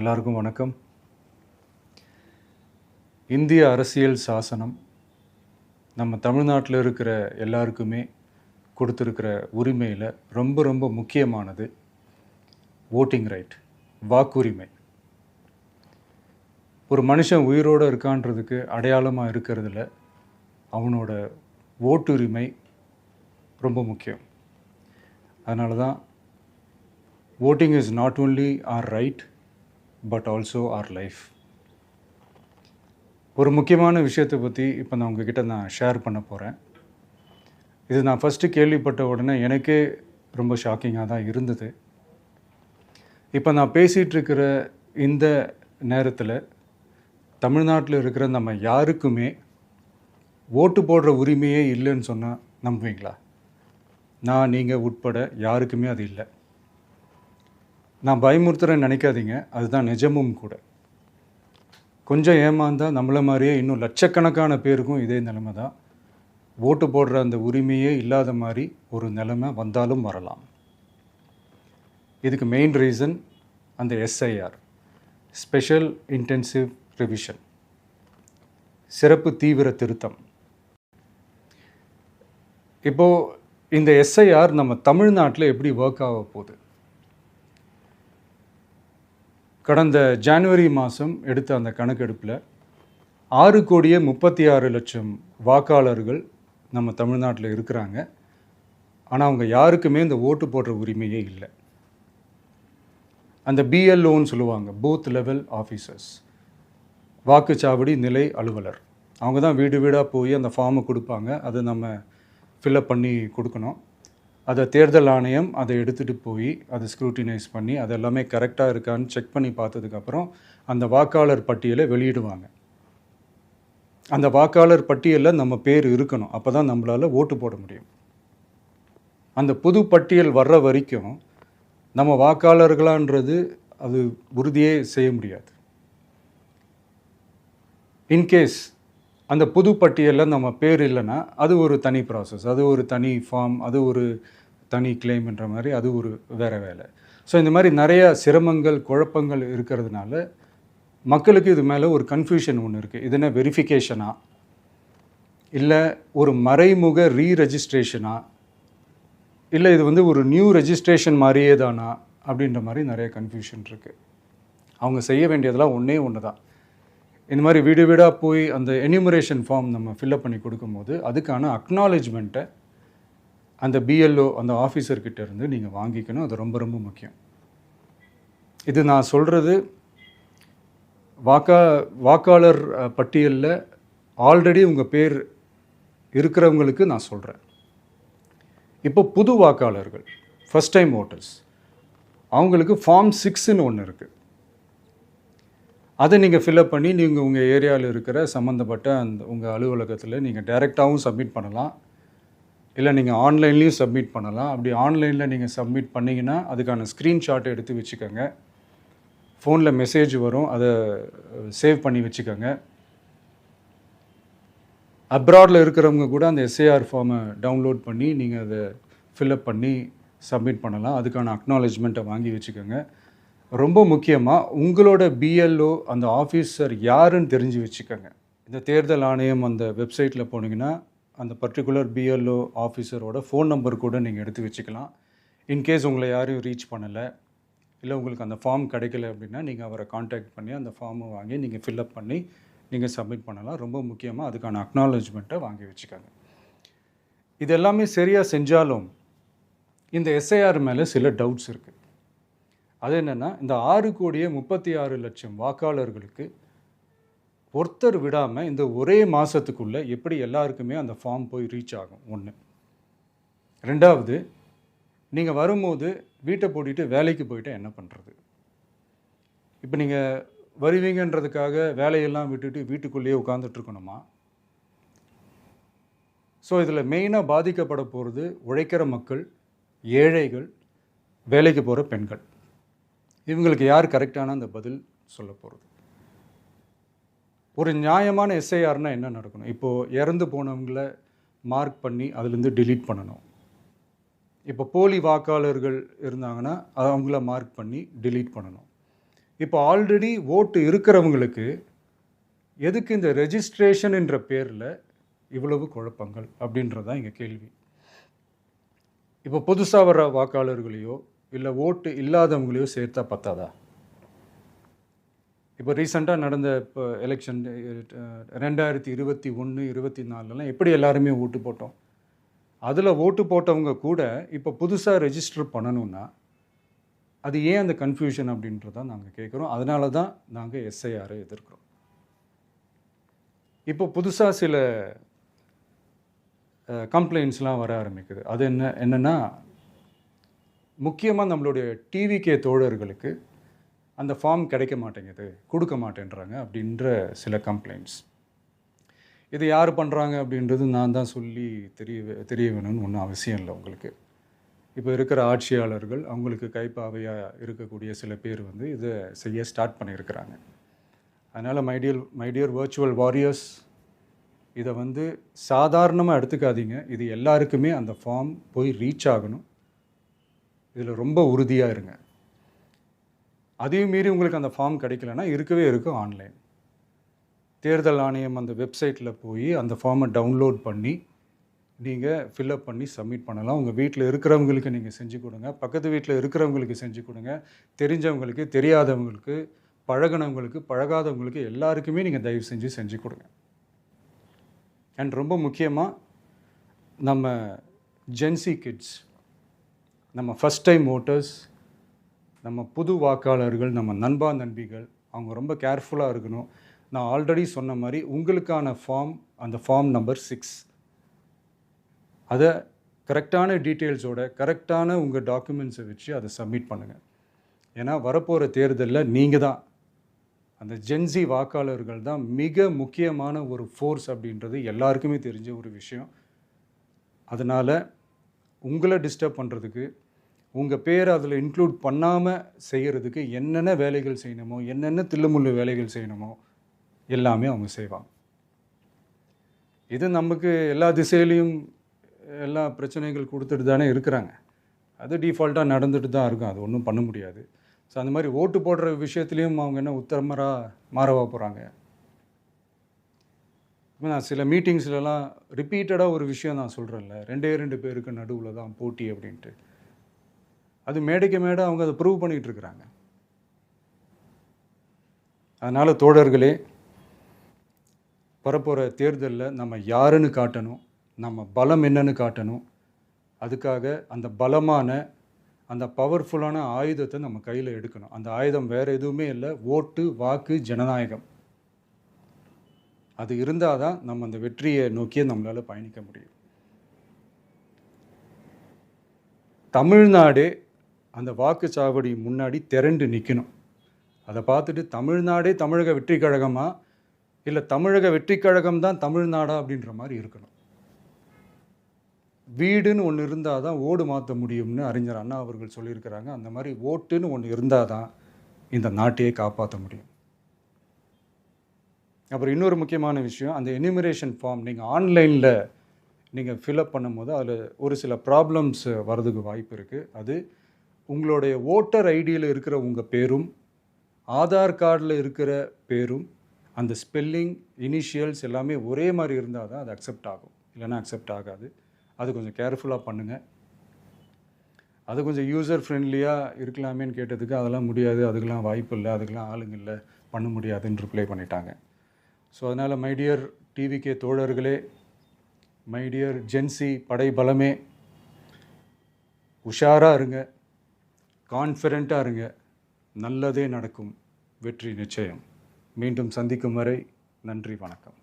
எல்லாருக்கும் வணக்கம். இந்திய அரசியல் சாசனம் நம்ம தமிழ்நாட்டில் இருக்கிற எல்லாருக்குமே கொடுத்துருக்கிற உரிமையில் ரொம்ப ரொம்ப முக்கியமானது ஓட்டிங் ரைட், வாக்குரிமை. ஒரு மனுஷன் உயிரோடு இருக்கான்றதுக்கு அடையாளமாக இருக்கிறதுல அவனோட ஓட்டுரிமை ரொம்ப முக்கியம். அதனால தான் voting is not only our right but also our life. ஒரு முக்கியமான விஷயத்தை பற்றி இப்போ நான் உங்ககிட்ட ஷேர் பண்ண போகிறேன். இது நான் ஃபஸ்ட்டு கேள்விப்பட்ட உடனே எனக்கே ரொம்ப ஷாக்கிங்காக தான் இருந்தது. இப்போ நான் பேசிகிட்டு இருக்கிற இந்த நேரத்தில் தமிழ்நாட்டில் இருக்கிற நம்ம யாருக்குமே ஓட்டு போடுற உரிமையே இல்லைன்னு சொன்னால் நம்புவீங்களா? நான் நீங்கள் உட்பட யாருக்குமே அது இல்லை. நான் பயமுறுத்துறேன்னு நினைக்காதீங்க, அதுதான் நிஜமும் கூட. கொஞ்சம் ஏமாந்தால் நம்மளை மாதிரியே இன்னும் லட்சக்கணக்கான பேருக்கும் இதே நிலைமை தான். ஓட்டு போடுற அந்த உரிமையே இல்லாத மாதிரி ஒரு நிலைமை வந்தாலும் வரலாம். இதுக்கு மெயின் ரீசன் அந்த எஸ்ஐஆர், ஸ்பெஷல் இன்டென்சிவ் ரிவிஷன், சிறப்பு தீவிர திருத்தம். இப்போது இந்த எஸ்ஐஆர் நம்ம தமிழ்நாட்டில் எப்படி ஒர்க் ஆக போகுது? கடந்த ஜனவரி மாதம் எடுத்த அந்த கணக்கெடுப்பில் 6,36,00,000 வாக்காளர்கள் நம்ம தமிழ்நாட்டில் இருக்கிறாங்க. ஆனால் அவங்க யாருக்குமே இந்த ஓட்டு போடுற உரிமையே இல்லை. அந்த பிஎல்ஓன்னு சொல்லுவாங்க, பூத் லெவல் ஆஃபீஸர்ஸ், வாக்குச்சாவடி நிலை அலுவலர். அவங்க தான் வீடு வீடாக போய் அந்த ஃபார்மை கொடுப்பாங்க. அதை நம்ம ஃபில்அப் பண்ணி கொடுக்கணும். அதை தேர்தல் ஆணையம் அதை எடுத்துகிட்டு போய் அதை ஸ்க்ரூட்டினைஸ் பண்ணி அது எல்லாமே கரெக்டாக இருக்கான்னு செக் பண்ணி பார்த்ததுக்கப்புறம் அந்த வாக்காளர் பட்டியலை வெளியிடுவாங்க. அந்த வாக்காளர் பட்டியலில் நம்ம பேர் இருக்கணும், அப்போ தான் நம்மளால் ஓட்டு போட முடியும். அந்த புது பட்டியல் வர்ற வரைக்கும் நம்ம வாக்காளர்களான்றது அது உறுதியே செய்ய முடியாது. இன்கேஸ் அந்த புது பட்டியலில் நம்ம பேர் இல்லைன்னா அது ஒரு தனி ப்ராசஸ், அது ஒரு தனி ஃபார்ம், அது ஒரு தனி கிளைம்ன்ற மாதிரி அது ஒரு வேறு வேலை. ஸோ இந்த மாதிரி நிறைய சிரமங்கள் குழப்பங்கள் இருக்கிறதுனால மக்களுக்கு இது மேலே ஒரு கன்ஃபியூஷன் ஒன்று இருக்குது. இது என்ன வெரிஃபிகேஷனா இல்லை ஒரு மறைமுக ரீரெஜிஸ்ட்ரேஷனா இல்லை இது ஒரு நியூ ரெஜிஸ்ட்ரேஷன் மாதிரியே தானா அப்படின்ற மாதிரி நிறைய கன்ஃபியூஷன் இருக்குது. அவங்க செய்ய வேண்டியதெல்லாம் ஒன்று தான். இந்த மாதிரி வீடு வீடாக போய் அந்த என்யூமரேஷன் ஃபார்ம் நம்ம ஃபில்அப் பண்ணி கொடுக்கும்போது அதுக்கான அக்னாலேஜ்மெண்ட்டை அந்த பிஎல்ஓ அந்த ஆஃபீஸர்கிட்ட இருந்து நீங்கள் வாங்கிக்கணும். அது ரொம்ப ரொம்ப முக்கியம். இது நான் சொல்கிறது வாக்காளர் பட்டியலில் ஆல்ரெடி உங்கள் பேர் இருக்கிறவங்களுக்கு நான் சொல்கிறேன். இப்போ புது வாக்காளர்கள், ஃபஸ்ட் டைம் ஓட்டர்ஸ், அவங்களுக்கு ஃபார்ம் 6ன்னு ஒன்று இருக்குது. அதை நீங்கள் ஃபில்அப் பண்ணி நீங்கள் உங்கள் ஏரியாவில் இருக்கிற சம்மந்தப்பட்ட அந்த உங்கள் அலுவலகத்தில் நீங்கள் டைரெக்டாகவும் சப்மிட் பண்ணலாம், இல்லை நீங்கள் ஆன்லைன்லேயும் சப்மிட் பண்ணலாம். அப்படி ஆன்லைனில் நீங்கள் சப்மிட் பண்ணிங்கன்னா அதுக்கான ஸ்க்ரீன்ஷாட்டை எடுத்து வச்சுக்கோங்க. ஃபோனில் மெசேஜ் வரும், அதை சேவ் பண்ணி வச்சுக்கோங்க. அப்ராடில் இருக்கிறவங்க கூட அந்த எஸ்ஏஆர் ஃபார்மை டவுன்லோட் பண்ணி நீங்கள் அதை ஃபில்அப் பண்ணி சப்மிட் பண்ணலாம். அதுக்கான அக்னாலேஜ்மெண்ட்டை வாங்கி வச்சுக்கோங்க. ரொம்ப முக்கியமாக உங்களோட பிஎல்ஓ அந்த ஆஃபீஸர் யாருன்னு தெரிஞ்சு வச்சுக்கோங்க. இந்த தேர்தல் ஆணையம் அந்த வெப்சைட்டில் போனீங்கன்னா அந்த பர்டிகுலர் பிஎல்ஓ ஆஃபீஸரோட ஃபோன் நம்பர் கூட நீங்கள் எடுத்து வச்சுக்கலாம். இன்கேஸ் உங்களை யாரும் ரீச் பண்ணலை இல்லை உங்களுக்கு அந்த ஃபார்ம் கிடைக்கல அப்படின்னா நீங்கள் அவரை காண்டாக்ட் பண்ணி அந்த ஃபார்மை வாங்கி நீங்கள் ஃபில்அப் பண்ணி நீங்கள் சப்மிட் பண்ணலாம். ரொம்ப முக்கியமாக அதுக்கான அக்னாலேஜ்மெண்ட்டை வாங்கி வச்சுக்கோங்க. இது எல்லாமே சரியாக செஞ்சாலும் இந்த எஸ்ஐஆர் மேலே சில டவுட்ஸ் இருக்குது. அது என்னென்னா, இந்த 6,36,00,000 வாக்காளர்களுக்கு ஒருத்தர் விடாமல் இந்த ஒரே மாதத்துக்குள்ளே எப்படி எல்லாருக்குமே அந்த ஃபார்ம் போய் ரீச் ஆகும்? ஒன்று. ரெண்டாவது, நீங்கள் வரும்போது வீட்டை பூட்டிட்டு வேலைக்கு போயிட்டு என்ன பண்ணுறது? இப்போ நீங்கள் வருவீங்கன்றதுக்காக வேலையெல்லாம் விட்டுட்டு வீட்டுக்குள்ளேயே உட்காந்துட்ருக்கணுமா? ஸோ இதில் மெயினாக பாதிக்கப்பட போகிறது உழைக்கிற மக்கள், ஏழைகள், வேலைக்கு போகிற பெண்கள். இவங்களுக்கு யார் கரெக்டான அந்த பதில் சொல்ல போகிறது? ஒரு நியாயமான எஸ்ஐஆர்னால் என்ன நடக்கணும்? இப்போது இறந்து போனவங்களை மார்க் பண்ணி அதுலேருந்து டிலீட் பண்ணணும். இப்போ போலி வாக்காளர்கள் இருந்தாங்கன்னா அவங்கள மார்க் பண்ணி டிலீட் பண்ணணும். இப்போ ஆல்ரெடி ஓட்டு இருக்கிறவங்களுக்கு எதுக்கு இந்த ரெஜிஸ்ட்ரேஷன் என்ற பேரில் இவ்வளவு குழப்பங்கள் அப்படின்றது தான் எங்கள் கேள்வி. இப்போ புதுசாக வர வாக்காளர்களையோ இல்லை ஓட்டு இல்லாதவங்களையோ சேர்த்தா பத்தாதா? இப்போ ரீசெண்டாக நடந்த இப்போ எலெக்ஷன் 2021, 24 எப்படி எல்லாருமே ஓட்டு போட்டோம்? அதில் ஓட்டு போட்டவங்க கூட இப்போ புதுசாக ரெஜிஸ்டர் பண்ணணுன்னா அது ஏன் அந்த கன்ஃபியூஷன் அப்படின்றதான் நாங்கள் கேட்குறோம். அதனால தான் நாங்கள் எஸ்ஐஆரை எதிர்க்கிறோம். இப்போ புதுசாக சில கம்ப்ளைண்ட்ஸ்லாம் வர ஆரம்பிக்குது. அது என்னென்னா முக்கியமாக நம்மளுடைய டிவிகே தோழர்களுக்கு அந்த ஃபார்ம் கிடைக்க மாட்டேங்குது, கொடுக்க மாட்டேன்றாங்க அப்படின்ற சில கம்ப்ளைண்ட்ஸ். இது யார் பண்ணுறாங்க அப்படின்றது நான் தான் சொல்லி தெரிய வேணும்னு ஒன்றும் அவசியம் இல்லை உங்களுக்கு. இப்போ இருக்கிற ஆட்சியாளர்கள் அவங்களுக்கு கைப்பாவையாக இருக்கக்கூடிய சில பேர் இதை செய்ய ஸ்டார்ட் பண்ணியிருக்கிறாங்க. அதனால் மைடியர் வர்ச்சுவல் வாரியர்ஸ், இதை சாதாரணமாக எடுத்துக்காதீங்க. இது எல்லாருக்குமே அந்த ஃபார்ம் போய் ரீச் ஆகணும். இதில் ரொம்ப உறுதியாக இருங்க. அதையும் மீறி உங்களுக்கு அந்த ஃபார்ம் கிடைக்கலன்னா இருக்கவே இருக்கும் ஆன்லைன். தேர்தல் ஆணையம் அந்த வெப்சைட்டில் போய் அந்த ஃபார்மை டவுன்லோட் பண்ணி நீங்கள் ஃபில்அப் பண்ணி சப்மிட் பண்ணலாம். உங்கள் வீட்டில் இருக்கிறவங்களுக்கு நீங்கள் செஞ்சு கொடுங்க, பக்கத்து வீட்டில் இருக்கிறவங்களுக்கு செஞ்சு கொடுங்க, தெரிஞ்சவங்களுக்கு, தெரியாதவங்களுக்கு, பழகினவங்களுக்கு, பழகாதவங்களுக்கு எல்லாருக்குமே நீங்கள் தயவு செஞ்சு கொடுங்க. அண்ட் ரொம்ப முக்கியமாக நம்ம ஜென்சி கிட்ஸ், நம்ம ஃபஸ்ட் டைம் ஓட்டர்ஸ், நம்ம புது வாக்காளர்கள், நம்ம நண்பா நண்பிகள், அவங்க ரொம்ப கேர்ஃபுல்லாக இருக்கணும். நான் ஆல்ரெடி சொன்ன மாதிரி உங்களுக்கான ஃபார்ம், அந்த ஃபார்ம் நம்பர் 6, அதை கரெக்டான டீட்டெயில்ஸோட கரெக்டான உங்கள் டாக்குமெண்ட்ஸை வச்சு அதை சப்மிட் பண்ணுங்கள். ஏன்னா வரப்போகிற தேர்தலில் நீங்கள் தான், அந்த ஜென்சி வாக்காளர்கள் தான் மிக முக்கியமான ஒரு ஃபோர்ஸ் அப்படின்றது எல்லாருக்குமே தெரிஞ்ச ஒரு விஷயம். அதனால் உங்களை டிஸ்டர்ப் பண்ணுறதுக்கு, உங்கள் பேரை அதில் இன்க்ளூட் பண்ணாமல் செய்கிறதுக்கு என்னென்ன வேலைகள் செய்யணுமோ, என்னென்ன தில்லுமுள்ளு வேலைகள் செய்யணுமோ எல்லாமே அவங்க செய்வாங்க. இது நமக்கு எல்லா திசையிலையும் எல்லா பிரச்சனைகள் கொடுத்துட்டு தானே இருக்கிறாங்க. அது டிஃபால்ட்டாக நடந்துட்டு தான் இருக்கும். அது ஒன்றும் பண்ண முடியாது. ஸோ அந்த மாதிரி ஓட்டு போடுற விஷயத்துலேயும் அவங்க என்ன உத்தரமராக மாறவா போகிறாங்க? இப்போ நான் சில மீட்டிங்ஸ்லலாம் ரிப்பீட்டடாக ஒரு விஷயம் நான் சொல்கிறேன்ல, 2 பேருக்கு நடுவில் தான் போட்டி அப்படின்ட்டு. அது மேடைக்கு மேடை அவங்க அதை ப்ரூவ் பண்ணிகிட்டு இருக்கிறாங்க. அதனால் தோழர்களே, வரப்போகிற தேர்தலில் நம்ம யாருன்னு காட்டணும், நம்ம பலம் என்னன்னு காட்டணும். அதுக்காக அந்த பலமான, அந்த பவர்ஃபுல்லான ஆயுதத்தை நம்ம கையில் எடுக்கணும். அந்த ஆயுதம் வேறு எதுவுமே இல்லை, ஓட்டு, வாக்கு, ஜனநாயகம். அது இருந்தால் தான் நம்ம அந்த வெற்றியை நோக்கியே நம்மளால் பயணிக்க முடியும். தமிழ்நாடே அந்த வாக்குச்சாவடி முன்னாடி திரண்டு நிற்கணும். அதை பார்த்துட்டு தமிழ்நாடே தமிழக வெற்றி கழகமா இல்லை தமிழக வெற்றி கழகம் தான் தமிழ்நாடா அப்படின்ற மாதிரி இருக்கணும். வீடுன்னு ஒன்று இருந்தால் தான் ஓடு மாற்ற முடியும்னு அறிஞர் அண்ணா அவர்கள் சொல்லியிருக்கிறாங்க. அந்த மாதிரி ஓட்டுன்னு ஒன்று இருந்தால் தான் இந்த நாட்டையே காப்பாற்ற முடியும். அப்புறம் இன்னொரு முக்கியமான விஷயம், அந்த எனிமரேஷன் ஃபார்ம் நீங்கள் ஆன்லைனில் நீங்கள் ஃபில்அப் பண்ணும்போது அதில் ஒரு சில ப்ராப்ளம்ஸ் வர்றதுக்கு வாய்ப்பு இருக்குது. அது உங்களுடைய ஓட்டர் ஐடியில் இருக்கிற உங்கள் பேரும், ஆதார் கார்டில் இருக்கிற பேரும், அந்த ஸ்பெல்லிங், இனிஷியல்ஸ் எல்லாமே ஒரே மாதிரி இருந்தால் தான் அது அக்செப்ட் ஆகும். இல்லைன்னா அக்செப்ட் ஆகாது. அது கொஞ்சம் கேர்ஃபுல்லாக பண்ணுங்கள். அது கொஞ்சம் யூசர் ஃப்ரெண்ட்லியாக இருக்கலாமேன்னு கேட்டதுக்கு அதெல்லாம் முடியாது, அதுக்கெலாம் வாய்ப்பு இல்லை, அதுக்கெலாம் ஆளுங்க இல்லை, பண்ண முடியாதுன்னு ரிப்ளை பண்ணிட்டாங்க. ஸோ அதனால் மைடியர் டிவிகே தோழர்களே, மைடியர் ஜென்சி படை பலமே, உஷாராக இருங்க, கான்ஃபிடெண்ட்டாக இருங்க. நல்லதே நடக்கும். வெற்றி நிச்சயம். மீண்டும் சந்திக்கும் வரை நன்றி, வணக்கம்.